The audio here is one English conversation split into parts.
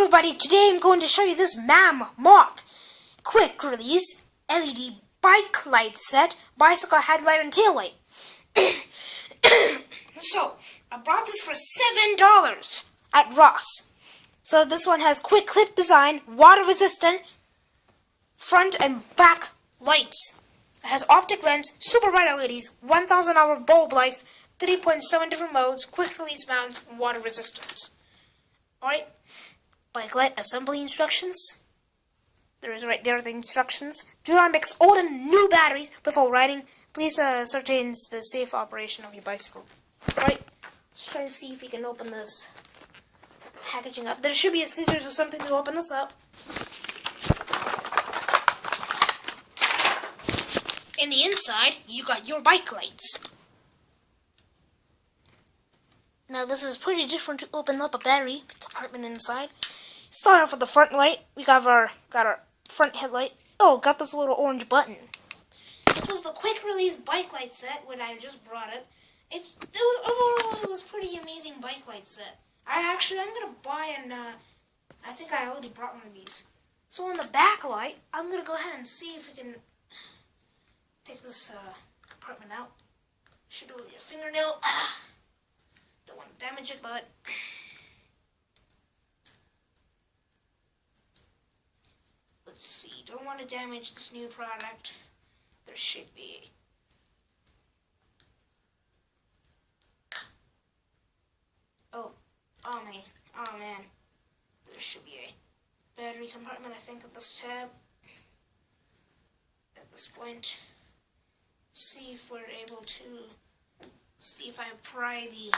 everybody, today I'm going to show you this MahMoth quick release LED bike light set, bicycle headlight and tail light. So, I brought this for $7 at Ross. So this one has quick clip design, water resistant, front and back lights. It has optic lens, super bright LEDs, 1000 hour bulb life, 3.7 different modes, quick release mounts, and water resistance. Alright, bike light assembly instructions. There is right there the instructions. Do not mix old and new batteries before riding. Please ascertain the safe operation of your bicycle. Alright, let's try to see if we can open this packaging up. There should be a scissors or something to open this up. In the inside, you got your bike lights. Now this is pretty different to open up a battery compartment inside. Start off with the front light. We got our front headlight. Oh, got this little orange button. This was the quick release bike light set when I just brought it. It was pretty amazing bike light set. I'm gonna buy and I think I already brought one of these. So on the back light, I'm gonna go ahead and see if we can take this compartment out. Should do it with your fingernail. Don't want to damage it, but let's see. Don't want to damage this new product. There should be oh man. There should be a battery compartment, I think, at this tab. At this point, see if we're able to see if I pry the.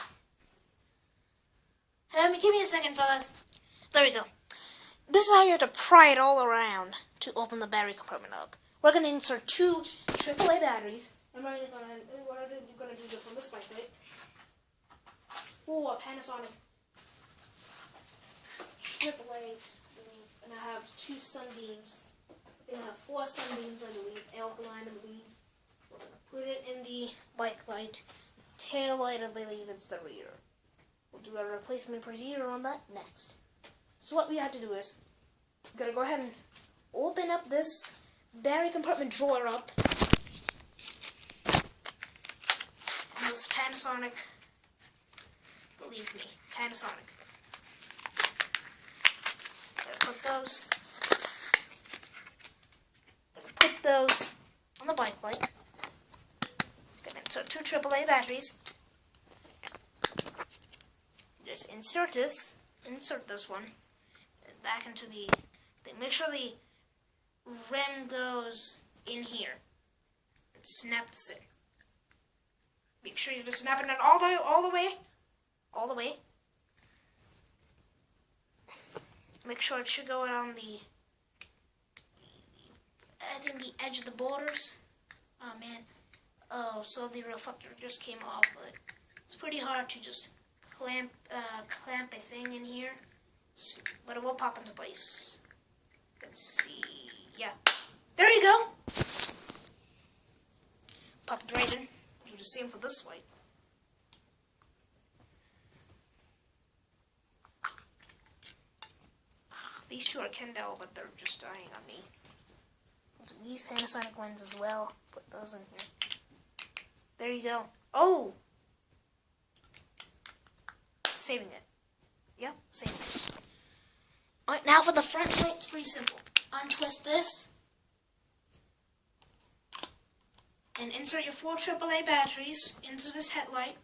Give me a second, fellas. There we go. This is how you have to pry it all around to open the battery compartment up. We're going to insert two AAA batteries. And we're going to do this from this light, right? Four Panasonic AAAs. And I have two sunbeams. Then I have four sunbeams, I believe. Alkaline, I believe. We're going to put it in the bike light. Tail light, I believe it's the rear. We'll do a replacement procedure on that next. So what we have to do is, we're going to go ahead and open up this battery compartment drawer up. And this Panasonic, believe me, Panasonic. Put those on the bike light. Gonna insert two AAA batteries. Just insert this one back into the thing. Make sure the rem goes in here. And snap this in. Make sure you just snap it in all the way. Make sure it should go on the, I think the edge of the borders. Oh man. Oh, so the reflector just came off, but it's pretty hard to just clamp a thing in here. But it will pop into place. Let's see. Yeah. There you go. Pop it right in. Do the same for this light. These two are Kendall, but they're just dying on me. I'll do these Panasonic ones as well. Put those in here. There you go. Oh! Saving it. Yeah, saving it. Alright, now for the front light, it's pretty simple. Untwist this. And insert your 4 AAA batteries into this headlight.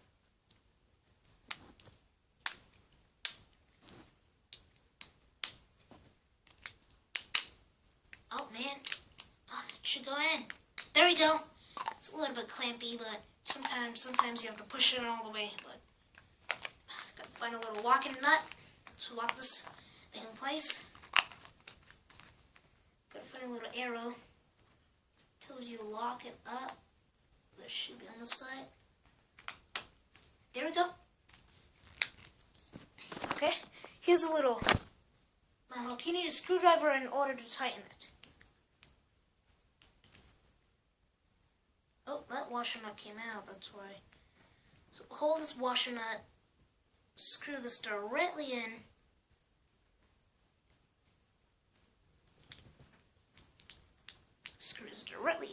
Oh man, it should go in. There we go. It's a little bit clampy, but sometimes you have to push it all the way. But gotta find a little locking nut to lock this thing in place. Gotta find a little arrow. Tells you to lock it up. There should be on the side. There we go. Okay, here's a little. You need a screwdriver in order to tighten it. Oh, that washer nut came out, that's why. So hold this washer nut, screw this directly in,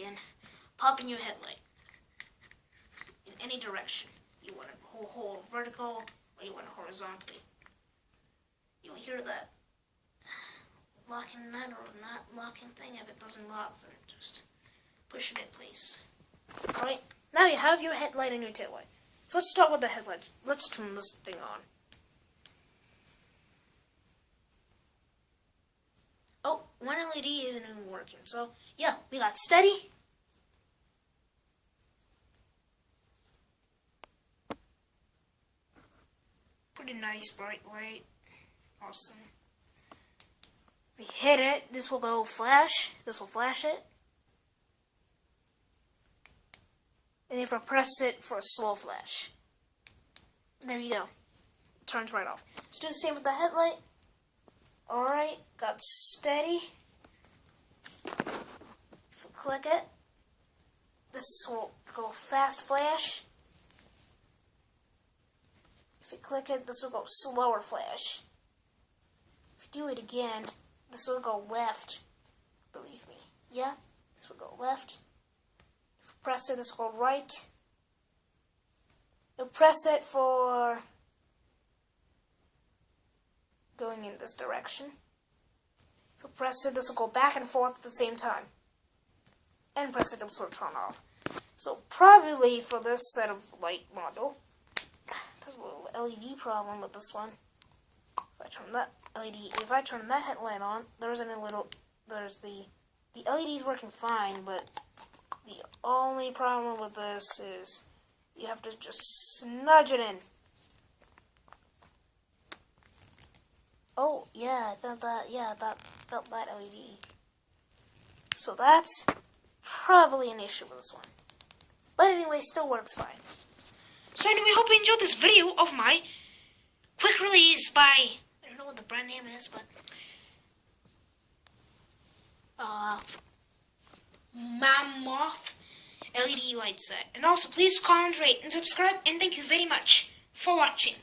again. Pop in your headlight. In any direction. You want it whole vertical, or you want it horizontally. You'll hear that locking nut or not locking thing. If it doesn't lock, then just push it in place. Alright, now you have your headlight and your taillight. So let's start with the headlights. Let's turn this thing on. Oh, one LED isn't even working. So, yeah, we got steady. Pretty nice bright light. Awesome. If we hit it, this will go flash. This will flash it. And if I press it for a slow flash. There you go. It turns right off. Let's do the same with the headlight. Alright, got steady. If we click it, this will go fast flash. If you click it, this will go slower flash. If you do it again, this will go left. Believe me. Yeah, this will go left. If you press it, this will go right. You'll press it for going in this direction. If you press it, this will go back and forth at the same time. And press it, it will turn off. So probably for this set of light model, there's a little LED problem with this one. If I turn that headlight on, the LED is working fine, but the only problem with this is you have to just nudge it in. Oh, yeah, that felt that LED. So that's probably an issue with this one. But anyway, still works fine. So anyway, hope you enjoyed this video of my quick release by, I don't know what the brand name is, but MahMoth LED light set. And also, please comment, rate, and subscribe, and thank you very much for watching.